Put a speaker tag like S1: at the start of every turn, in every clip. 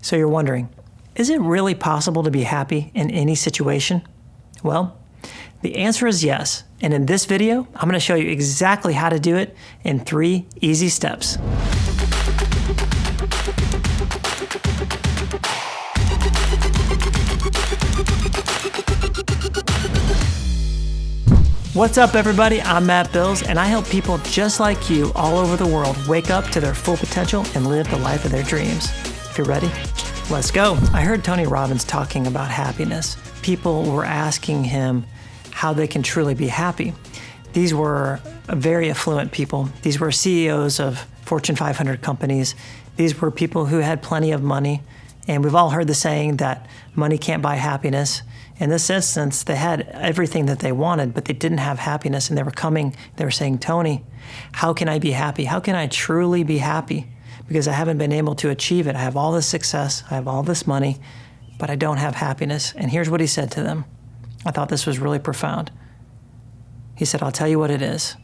S1: So you're wondering, is it really possible to be happy in any situation? Well, the answer is yes. And in this video, I'm going to show you exactly how to do it in 3 easy steps. What's up, everybody? I'm Matt Bills, and I help people just like you all over the world wake up to their full potential and live the life of their dreams. If you're ready, let's go. I heard Tony Robbins talking about happiness. People were asking him how they can truly be happy. These were very affluent people. These were CEOs of Fortune 500 companies. These were people who had plenty of money. And we've all heard the saying that money can't buy happiness. In this instance, they had everything that they wanted, but they didn't have happiness. And they were saying, Tony, how can I be happy? How can I truly be happy? Because I haven't been able to achieve it. I have all this success, I have all this money, but I don't have happiness. And here's what he said to them. I thought this was really profound. He said, I'll tell you what it is.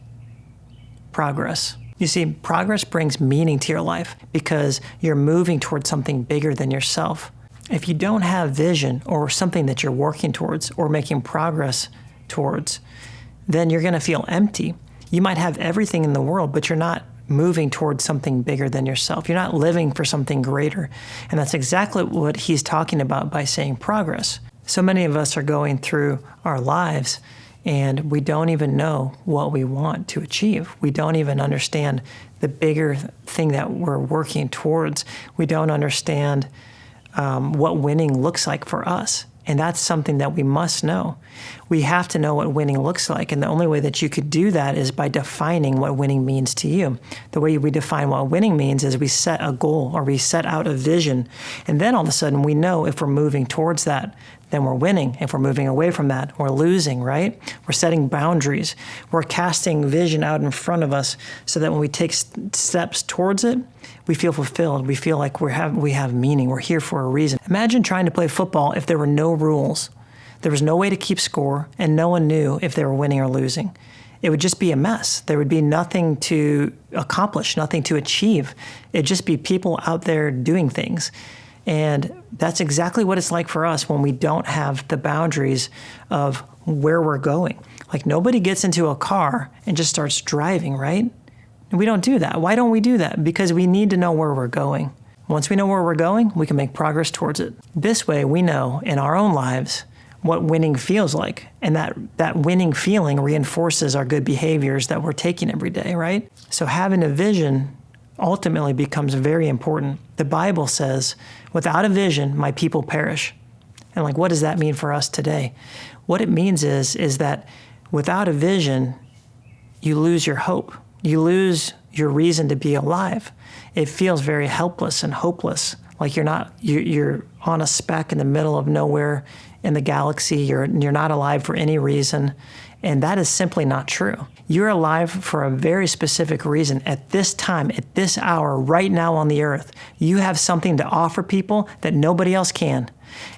S1: Progress. You see, progress brings meaning to your life because you're moving towards something bigger than yourself. If you don't have vision or something that you're working towards or making progress towards, then you're going to feel empty. You might have everything in the world, but you're not moving towards something bigger than yourself. You're not living for something greater. And that's exactly what he's talking about by saying progress. So many of us are going through our lives and we don't even know what we want to achieve. We don't even understand the bigger thing that we're working towards. We don't understand what winning looks like for us. And that's something that we must know. We have to know what winning looks like. And the only way that you could do that is by defining what winning means to you. The way we define what winning means is we set a goal or we set out a vision. And then all of a sudden we know if we're moving towards that, then we're winning. If we're moving away from that, we're losing, right? We're setting boundaries. We're casting vision out in front of us so that when we take steps towards it, we feel fulfilled. We feel like we have meaning. We're here for a reason. Imagine trying to play football if there were no rules. There was no way to keep score, and no one knew if they were winning or losing. It would just be a mess. There would be nothing to accomplish, nothing to achieve. It'd just be people out there doing things. And that's exactly what it's like for us when we don't have the boundaries of where we're going. Like nobody gets into a car and just starts driving, right? And we don't do that. Why don't we do that? Because we need to know where we're going. Once we know where we're going, we can make progress towards it. This way, we know in our own lives what winning feels like. And that winning feeling reinforces our good behaviors that we're taking every day, right? So having a vision ultimately becomes very important. The Bible says, without a vision, my people perish. And like, what does that mean for us today? What it means is that without a vision, you lose your hope. You lose your reason to be alive. It feels very helpless and hopeless, like you're on a speck in the middle of nowhere in the galaxy. You're not alive for any reason. And that is simply not true. You're alive for a very specific reason. At this time, at this hour, right now on the earth, you have something to offer people that nobody else can.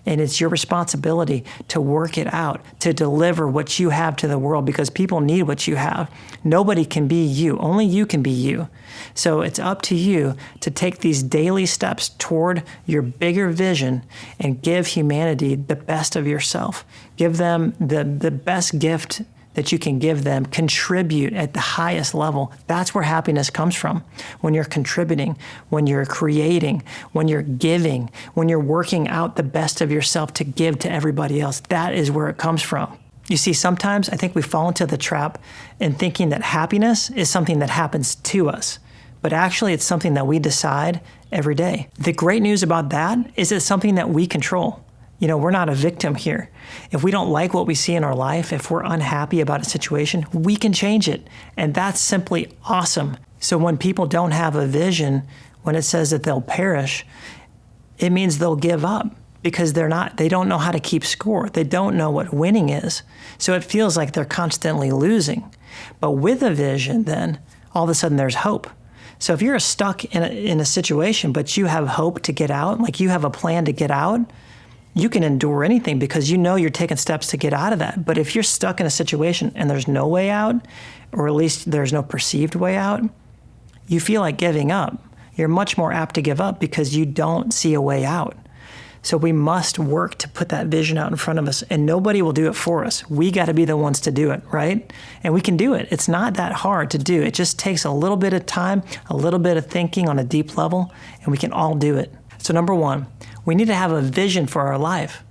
S1: And it's your responsibility to work it out, to deliver what you have to the world because people need what you have. Nobody can be you. Only you can be you. So it's up to you to take these daily steps toward your bigger vision and give humanity the best of yourself. Give them the best gift that you can give them, contribute at the highest level. That's where happiness comes from. When you're contributing, when you're creating, when you're giving, when you're working out the best of yourself to give to everybody else, that is where it comes from. You see, sometimes I think we fall into the trap in thinking that happiness is something that happens to us, but actually it's something that we decide every day. The great news about that is it's something that we control. You know, we're not a victim here. If we don't like what we see in our life, if we're unhappy about a situation, we can change it. And that's simply awesome. So when people don't have a vision, when it says that they'll perish, it means they'll give up because they don't know how to keep score. They don't know what winning is. So it feels like they're constantly losing. But with a vision, then all of a sudden there's hope. So if you're stuck in a situation, but you have hope to get out, like you have a plan to get out, you can endure anything because you know you're taking steps to get out of that. But if you're stuck in a situation and there's no way out, or at least there's no perceived way out, you feel like giving up. you're much more apt to give up because you don't see a way out. So we must work to put that vision out in front of us, and nobody will do it for us. We got to be the ones to do it, right? And we can do it. It's not that hard to do. It just takes a little bit of time, a little bit of thinking on a deep level, and we can all do it. So number one, we need to have a vision for our life.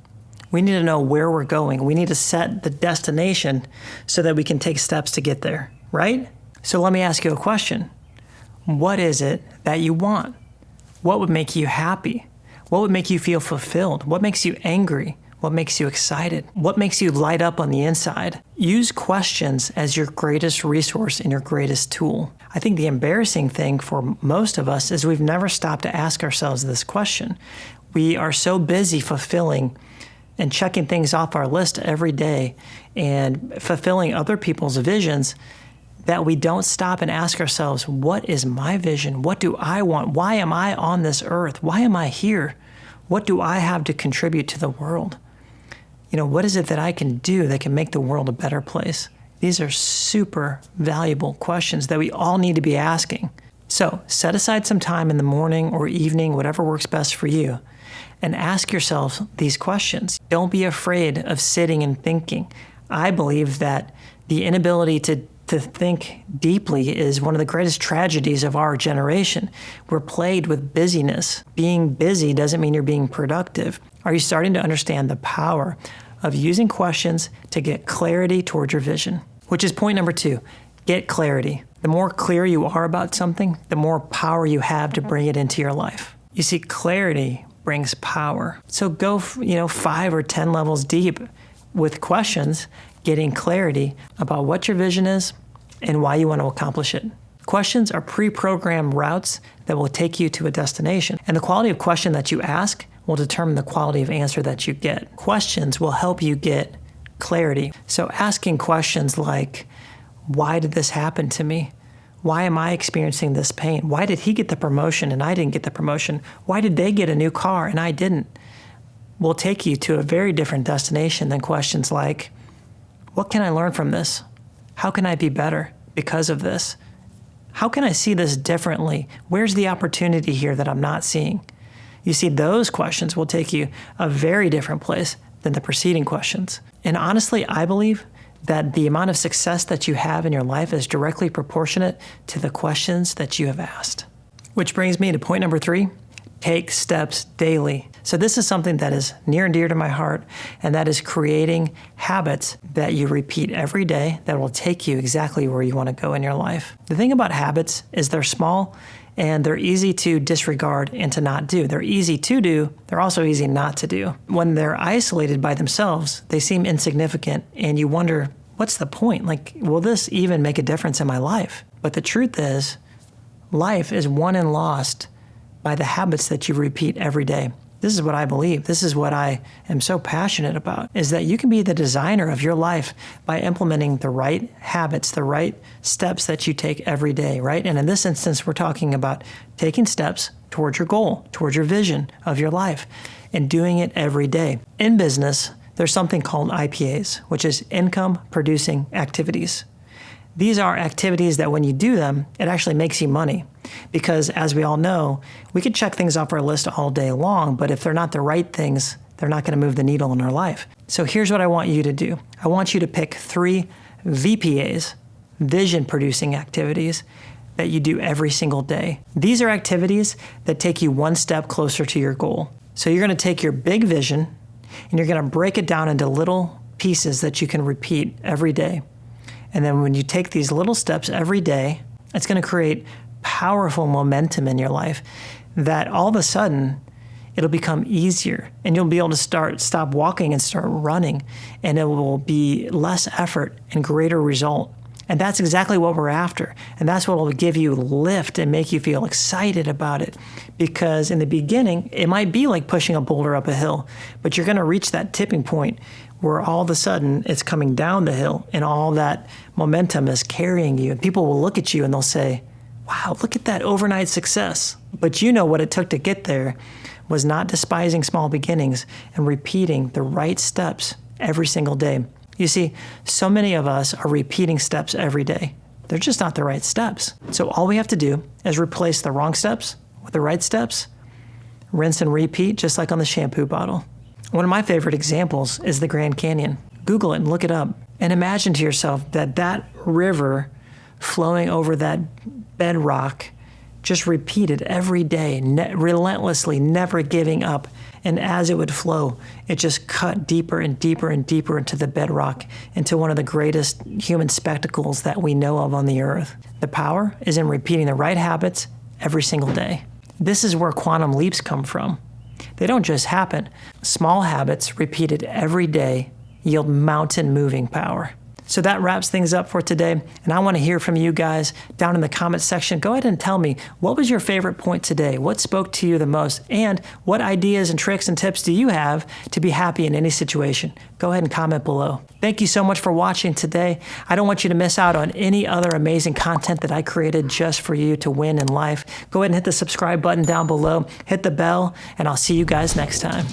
S1: We need to know where we're going. We need to set the destination so that we can take steps to get there, right? So let me ask you a question. What is it that you want? What would make you happy? What would make you feel fulfilled? What makes you angry? What makes you excited? What makes you light up on the inside? Use questions as your greatest resource and your greatest tool. I think the embarrassing thing for most of us is we've never stopped to ask ourselves this question. We are so busy fulfilling and checking things off our list every day and fulfilling other people's visions that we don't stop and ask ourselves, what is my vision? What do I want? Why am I on this earth? Why am I here? What do I have to contribute to the world? What is it that I can do that can make the world a better place? These are super valuable questions that we all need to be asking. So set aside some time in the morning or evening, whatever works best for you, and ask yourself these questions. Don't be afraid of sitting and thinking. I believe that the inability to think deeply is one of the greatest tragedies of our generation. We're plagued with busyness. Being busy doesn't mean you're being productive. Are you starting to understand the power of using questions to get clarity towards your vision? Which is point number 2, get clarity. The more clear you are about something, the more power you have to bring it into your life. You see, clarity brings power. So go, 5 or 10 levels deep with questions, getting clarity about what your vision is and why you want to accomplish it. Questions are pre-programmed routes that will take you to a destination. And the quality of question that you ask will determine the quality of answer that you get. Questions will help you get clarity. So asking questions like, why did this happen to me? Why am I experiencing this pain? Why did he get the promotion and I didn't get the promotion? Why did they get a new car and I didn't? Will take you to a very different destination than questions like, what can I learn from this? How can I be better because of this? How can I see this differently? Where's the opportunity here that I'm not seeing? You see, those questions will take you a very different place than the preceding questions. And honestly, I believe that the amount of success that you have in your life is directly proportionate to the questions that you have asked. Which brings me to point number 3, take steps daily. So this is something that is near and dear to my heart, and that is creating habits that you repeat every day that will take you exactly where you want to go in your life. The thing about habits is they're small and they're easy to disregard and to not do. They're easy to do, they're also easy not to do. When they're isolated by themselves, they seem insignificant and you wonder, what's the point? Will this even make a difference in my life? But the truth is, life is won and lost by the habits that you repeat every day. This is what I believe. This is what I am so passionate about, is that you can be the designer of your life by implementing the right habits, the right steps that you take every day, right? And in this instance, we're talking about taking steps towards your goal, towards your vision of your life, and doing it every day. In business, there's something called IPAs, which is income producing activities. These are activities that when you do them, it actually makes you money. Because as we all know, we could check things off our list all day long, but if they're not the right things, they're not going to move the needle in our life. So here's what I want you to do. I want you to pick 3 VPAs, vision producing activities, that you do every single day. These are activities that take you one step closer to your goal. So you're going to take your big vision and you're going to break it down into little pieces that you can repeat every day. And then when you take these little steps every day, it's going to create powerful momentum in your life that all of a sudden it'll become easier and you'll be able to stop walking and start running, and it will be less effort and greater result. And that's exactly what we're after. And that's what will give you lift and make you feel excited about it. Because in the beginning, it might be like pushing a boulder up a hill, but you're going to reach that tipping point where all of a sudden it's coming down the hill and all that momentum is carrying you. And people will look at you and they'll say, wow, look at that overnight success. But you know what it took to get there was not despising small beginnings and repeating the right steps every single day. You see, so many of us are repeating steps every day. They're just not the right steps. So all we have to do is replace the wrong steps with the right steps, rinse and repeat, just like on the shampoo bottle. One of my favorite examples is the Grand Canyon. Google it and look it up. And imagine to yourself that river flowing over that bedrock just repeated every day, relentlessly, never giving up. And as it would flow, it just cut deeper and deeper and deeper into the bedrock, into one of the greatest human spectacles that we know of on the earth. The power is in repeating the right habits every single day. This is where quantum leaps come from. They don't just happen. Small habits repeated every day yield mountain-moving power. So that wraps things up for today, and I want to hear from you guys down in the comments section. Go ahead and tell me, what was your favorite point today? What spoke to you the most? And what ideas and tricks and tips do you have to be happy in any situation? Go ahead and comment below. Thank you so much for watching today. I don't want you to miss out on any other amazing content that I created just for you to win in life. Go ahead and hit the subscribe button down below, hit the bell, and I'll see you guys next time.